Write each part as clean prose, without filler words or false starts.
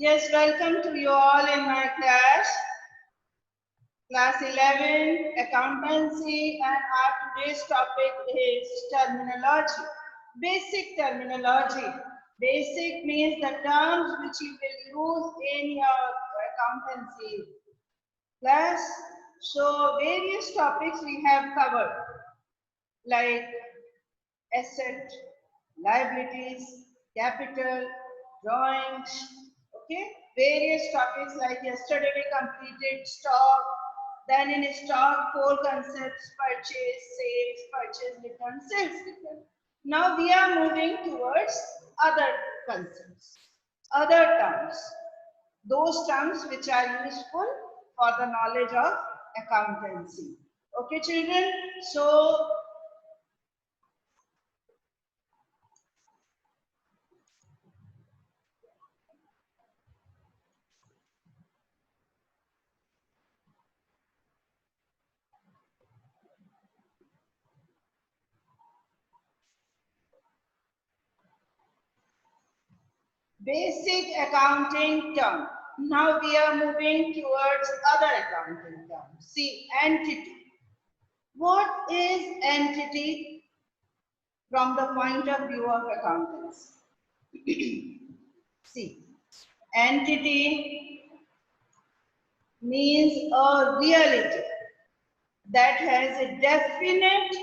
Yes, welcome to you all in my class, class 11, accountancy, and our today's topic is terminology, basic terminology. Basic means the terms which you will use in your accountancy class. So various topics we have covered, like asset, liabilities, capital, drawings, okay, various topics. Like yesterday we completed stock, then in stock 4 concepts: purchase, sales, purchase return, sales return. Now we are moving towards other concepts, other terms, those terms which are useful for the knowledge of accountancy. Okay children, so basic accounting term. Now we are moving towards other accounting terms. See, entity. What is entity from the point of view of accountants? See, entity means a reality that has a definite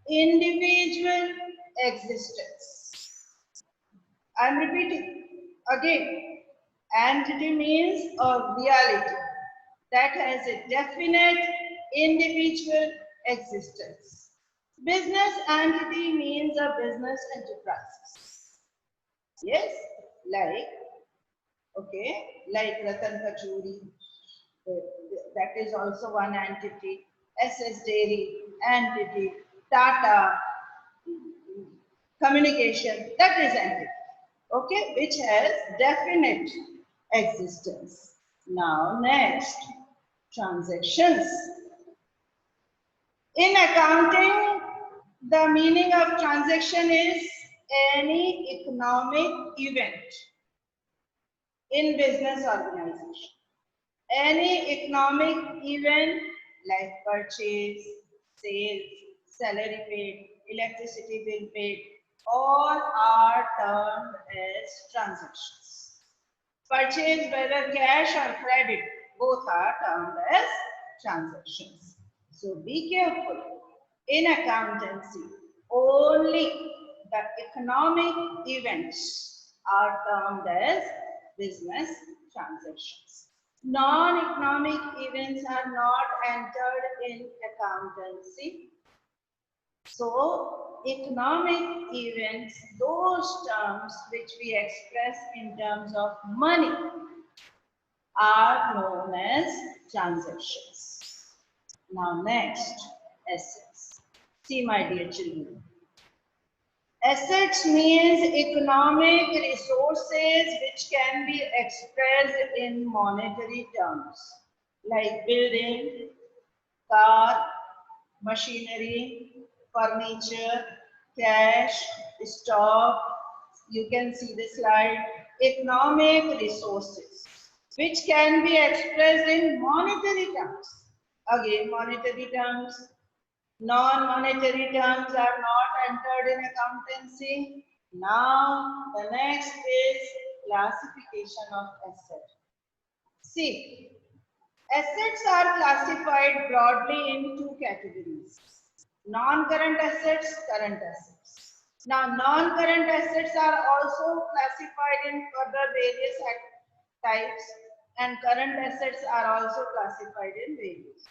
individual existence. I am repeating again. Entity means a reality that has a definite individual existence. Business entity means a business enterprise. Yes, like, okay, like Ratan Kachuri, that is also one entity. SS Dairy entity. Tata communication, that is entity, okay, which has definite existence. Now next, transactions. In accounting, the meaning of transaction is any economic event in business organization. Any economic event like purchase, sales, salary paid, electricity bill paid, all are termed as transactions. Purchase, whether cash or credit, both are termed as transactions. So be careful. In accountancy, only the economic events are termed as business transactions. Non-economic events are not entered in accountancy. So, economic events, those terms which we express in terms of money, are known as transactions. Now, next, assets. See, my dear children. Assets means economic resources which can be expressed in monetary terms, like building, car, machinery, furniture, cash, stock. You can see the slide. Economic resources which can be expressed in monetary terms. Again, monetary terms. Non-monetary terms are not entered in accountancy. Now, the next is classification of assets. See, assets are classified broadly in two categories: non-current assets, current assets. Now, non-current assets are also classified in further various types, and current assets are also classified in various.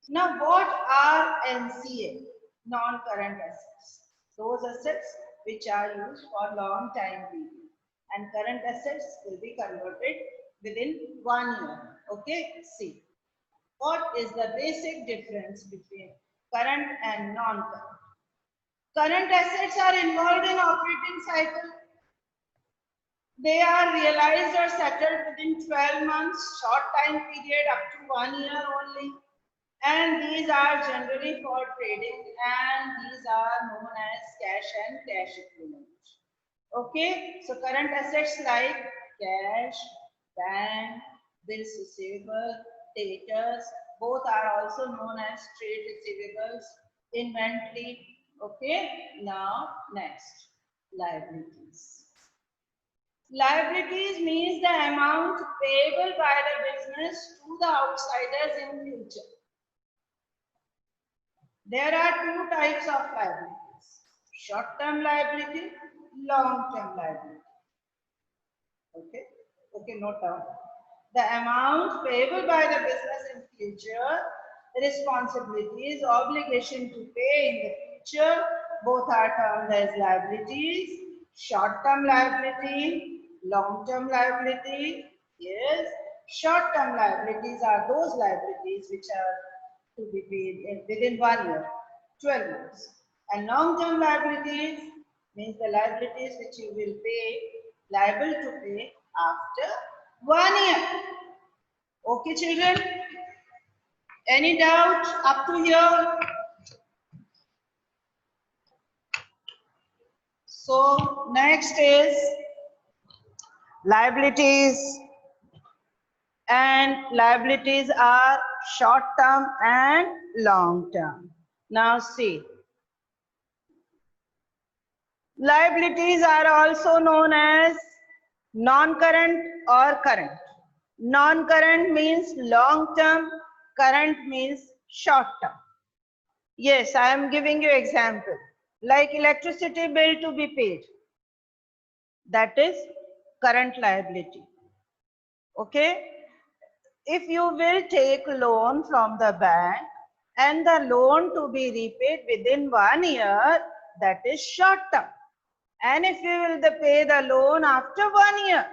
Now, what are NCA, non-current assets? Those assets which are used for long time period, and current assets will be converted within 1 year. Okay, see. What is the basic difference between current and non-current? Current assets are involved in operating cycle. They are realized or settled within 12 months, short time period up to 1 year only. And these are generally for trading, and these are known as cash and cash equivalent. Okay, so current assets like cash, Bank, bills receivable, debtors, both are also known as trade receivables, inventory. Okay, now next, liabilities. Liabilities means the amount payable by the business to the outsiders in future. There are two types of liabilities: short-term liability, long-term liability. Okay, note down. The amount payable by the business in future, responsibilities, obligation to pay in the future, both are termed as liabilities. Short-term liability, long-term liability. Yes, short-term liabilities are those liabilities which are to be paid within 1 year, 12 months. And long-term liabilities means the liabilities which you will pay, liable to pay after 1 year. Okay, children? Any doubt up to here? So, next is liabilities. And liabilities are short term and long term. Now see, liabilities are also known as non-current or current. Non-current means long term, current means short term. Yes, I am giving you example. Like electricity bill to be paid. That is current liability. Okay? If you will take loan from the bank and the loan to be repaid within 1 year, that is short term. And if you will pay the loan after 1 year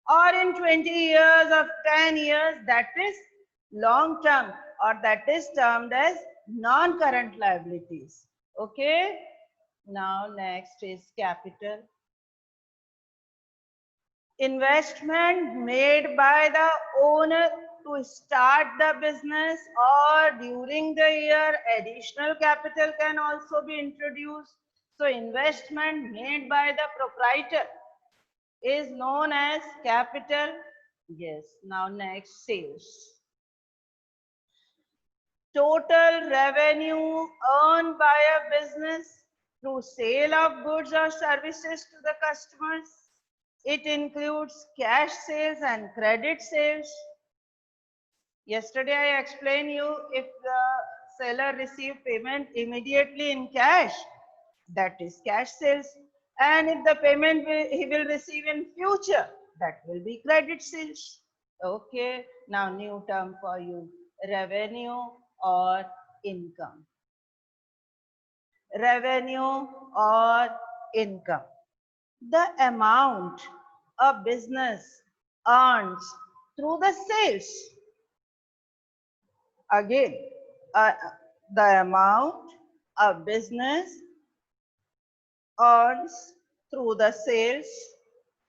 or in 20 years or 10 years, that is long term, or that is termed as non-current liabilities. Okay. Now next is capital. Investment made by the owner to start the business, or during the year additional capital can also be introduced. So investment made by the proprietor is known as capital. Yes. Now next, sales. Total revenue earned by a business through sale of goods or services to the customers. It includes cash sales and credit sales. Yesterday I explained you, if the seller receive payment immediately in cash, that is cash sales. And if the payment he will receive in future, that will be credit sales. Okay, now new term for you, revenue or income. Revenue or income. The amount a business earns through the sales. Again, the amount a business earns through the sales,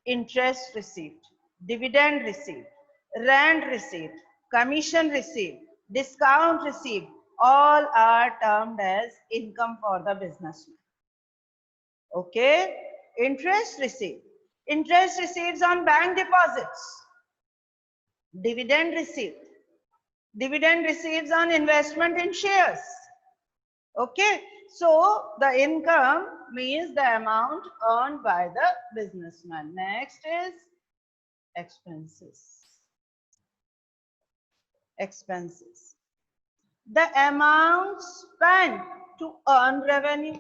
interest received, dividend received, rent received, commission received, discount received, all are termed as income for the businessman. Okay, interest received. Interest received on bank deposits. Dividend received. Dividend received on investment in shares. Okay, so the income means the amount earned by the businessman. Next is expenses. Expenses. The amount spent to earn revenue,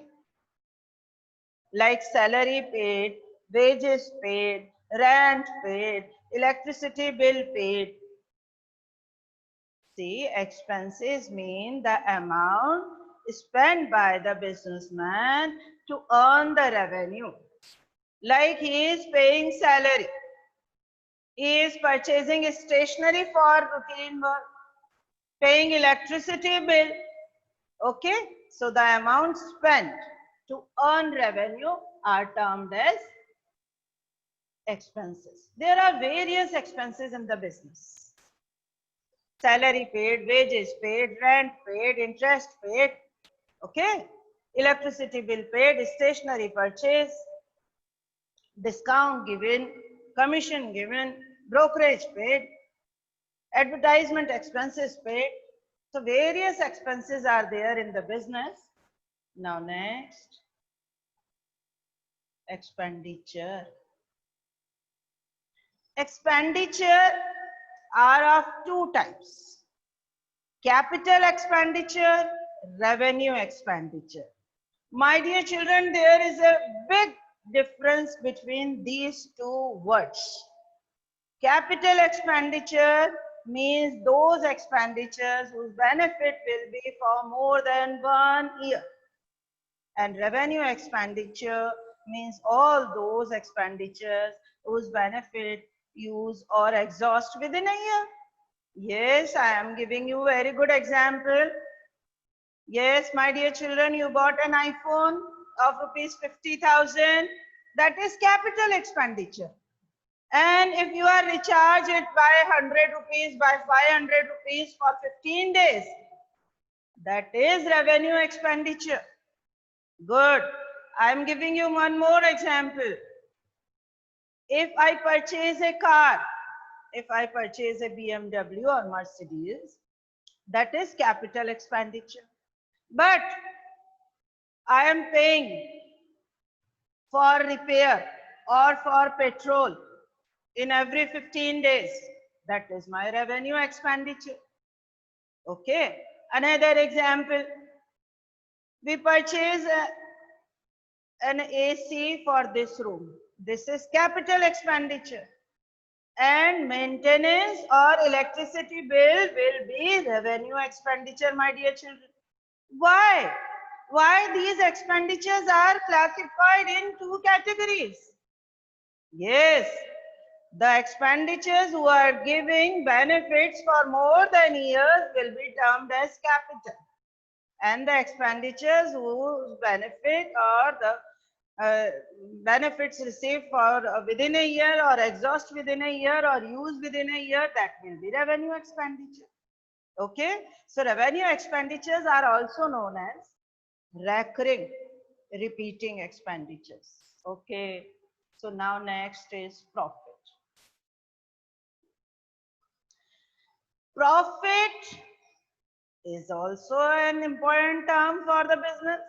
like salary paid, wages paid, rent paid, electricity bill paid. See, expenses mean the amount spent by the businessman to earn the revenue. Like he is paying salary, he is purchasing stationery for routine work, paying electricity bill. Okay, so the amount spent to earn revenue are termed as expenses. There are various expenses in the business. Salary paid, wages paid, rent paid, interest paid. Okay, electricity bill paid, stationery purchase, discount given, commission given, brokerage paid, advertisement expenses paid. So various expenses are there in the business. Now next, expenditure. Expenditure are of two types: capital expenditure, revenue expenditure. My dear children, there is a big difference between these two words. Capital expenditure means those expenditures whose benefit will be for more than 1 year. And revenue expenditure means all those expenditures whose benefit use or exhaust within a year. Yes, I am giving you a very good example. Yes, my dear children, you bought an iPhone of rupees 50,000. That is capital expenditure. And if you are recharged it by 100 rupees, by 500 rupees for 15 days, that is revenue expenditure. Good. I am giving you one more example. If I purchase a car, if I purchase a BMW or Mercedes, that is capital expenditure. But I am paying for repair or for petrol in every 15 days. That is my revenue expenditure. Okay. Another example. We purchase an AC for this room. This is capital expenditure. And maintenance or electricity bill will be revenue expenditure, my dear children. Why? Why these expenditures are classified in two categories? Yes, the expenditures who are giving benefits for more than years will be termed as capital. And the expenditures whose benefit or the benefits received for within a year or exhaust within a year or use within a year, that will be revenue expenditure. Okay, so revenue expenditures are also known as recurring, repeating expenditures. Okay, so now next is profit. Profit is also an important term for the business,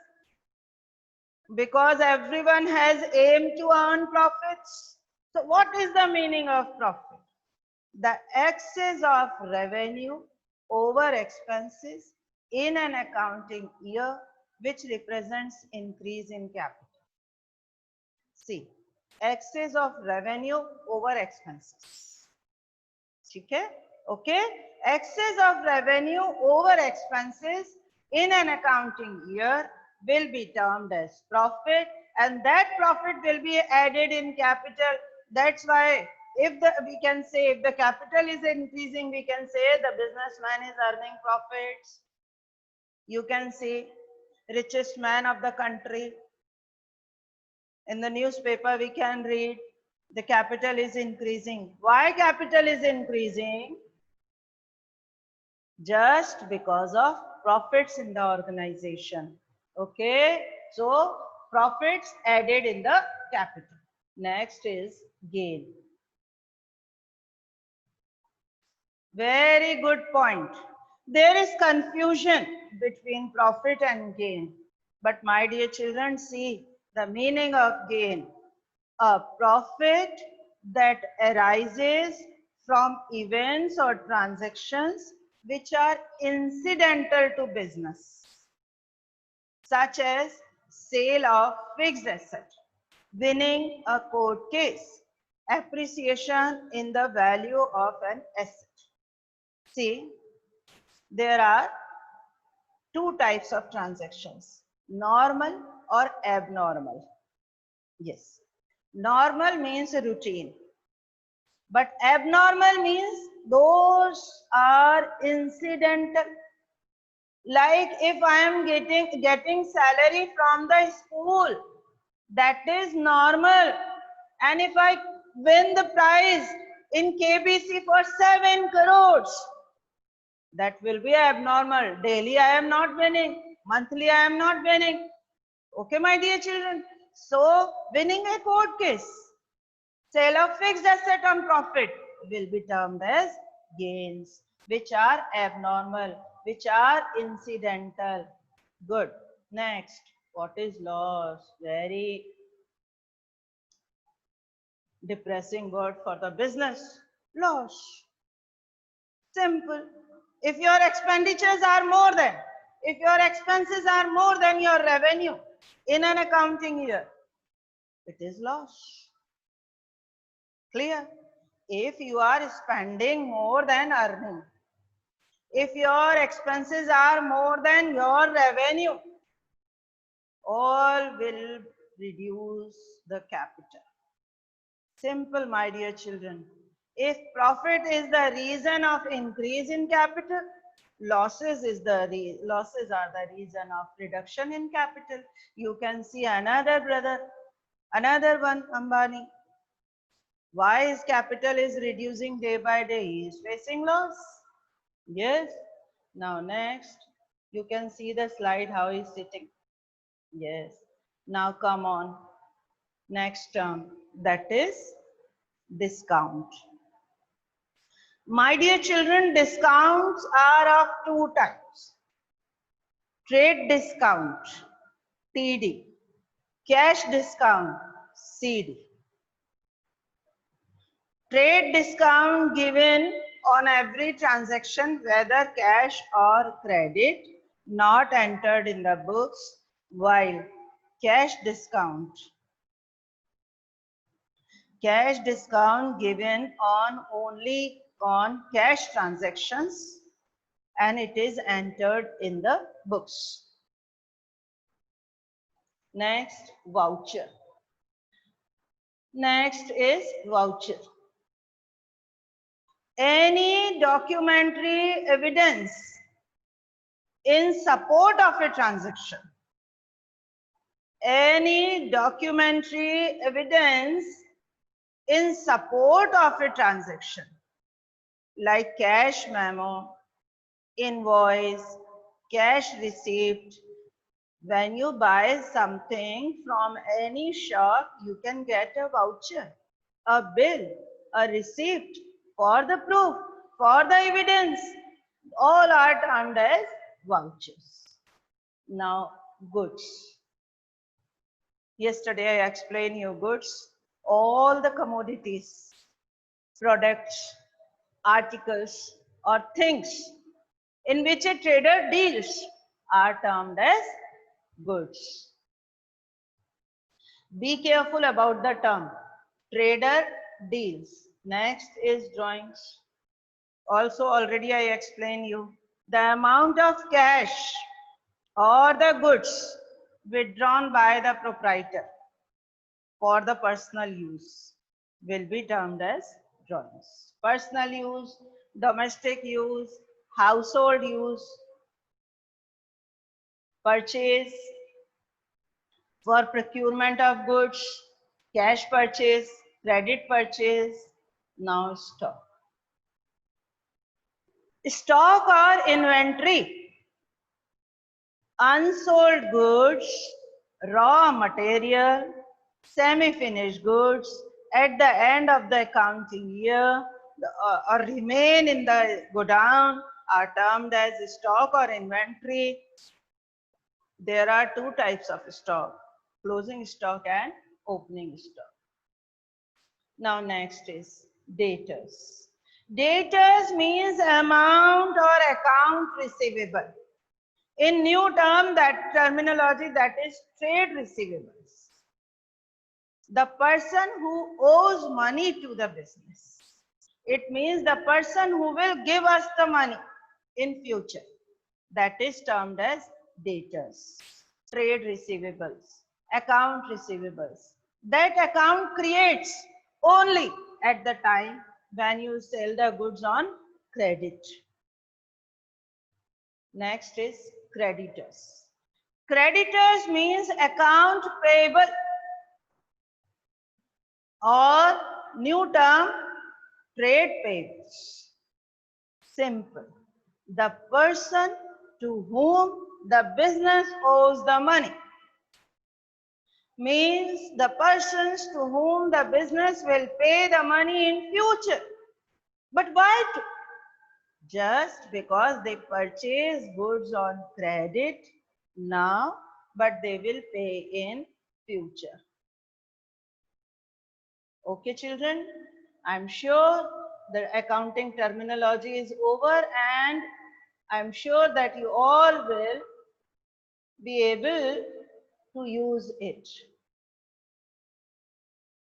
because everyone has aimed to earn profits. So what is the meaning of profit? The excess of revenue over expenses in an accounting year which represents increase in capital. See, excess of revenue over expenses. Okay? Okay? Excess of revenue over expenses in an accounting year will be termed as profit, and that profit will be added in capital. That's why we can say if the capital is increasing, we can say the businessman is earning profits. You can see richest man of the country. In the newspaper, we can read the capital is increasing. Why capital is increasing? Just because of profits in the organization. Okay, so profits added in the capital. Next is gain. Very good point. There is confusion between profit and gain. But my dear children, see the meaning of gain. A profit that arises from events or transactions which are incidental to business, such as sale of fixed asset, winning a court case, appreciation in the value of an asset. See, there are two types of transactions, normal or abnormal. Yes, normal means routine, but abnormal means those are incidental. Like if I am getting salary from the school, that is normal. And if I win the prize in KBC for 7 crores, that will be abnormal. Daily I am not winning, monthly I am not winning. Okay, my dear children. So winning a court case, sale of fixed asset on profit, will be termed as gains, which are abnormal, which are incidental. Good. Next, what is loss? Very depressing word for the business. Loss. Simple. If your expenditures are more than, if your expenses are more than your revenue in an accounting year, it is loss. Clear? If you are spending more than earning, if your expenses are more than your revenue, all will reduce the capital. Simple, my dear children. If profit is the reason of increase in capital, losses are the reason of reduction in capital. You can see another brother, another one, Ambani. Why his capital is reducing day by day? He is facing loss. Yes. Now next, you can see the slide how he is sitting. Yes. Now come on. Next term, that is discount. My dear children, discounts are of two types. Trade discount, TD. Cash discount, CD. Trade discount given on every transaction, whether cash or credit, not entered in the books, while cash discount given on only on cash transactions, and it is entered in the books. Next, voucher. Next is voucher. Any documentary evidence in support of a transaction. Any documentary evidence in support of a transaction, like cash memo, invoice, cash receipt. When you buy something from any shop, you can get a voucher, a bill, a receipt for the proof, for the evidence. All are termed as vouchers. Now, goods. Yesterday I explained you goods. All the commodities, products, articles, or things in which a trader deals are termed as goods. Be careful about the term trader deals. Next is drawings. Also already I explained you the amount of cash or the goods withdrawn by the proprietor for the personal use will be termed as drawings. Personal use, domestic use, household use, purchase, for procurement of goods, cash purchase, credit purchase. Now stock. Stock or inventory. Unsold goods, raw material, semi-finished goods at the end of the accounting year or remain in the godown are termed as stock or inventory. There are two types of stock, closing stock and opening stock. Now next is debtors. Debtors means amount or account receivable. In new term, that terminology, that is trade receivables. The person who owes money to the business. It means the person who will give us the money in future. That is termed as debtors. Trade receivables, account receivables. That account creates only at the time when you sell the goods on credit. Next is creditors. Creditors means account payable, or new term trade payables. Simple. The person to whom the business owes the money. Means the persons to whom the business will pay the money in future. But why? Just because they purchase goods on credit now, but they will pay in future. Okay, children, I'm sure the accounting terminology is over, and I'm sure that you all will be able to use it.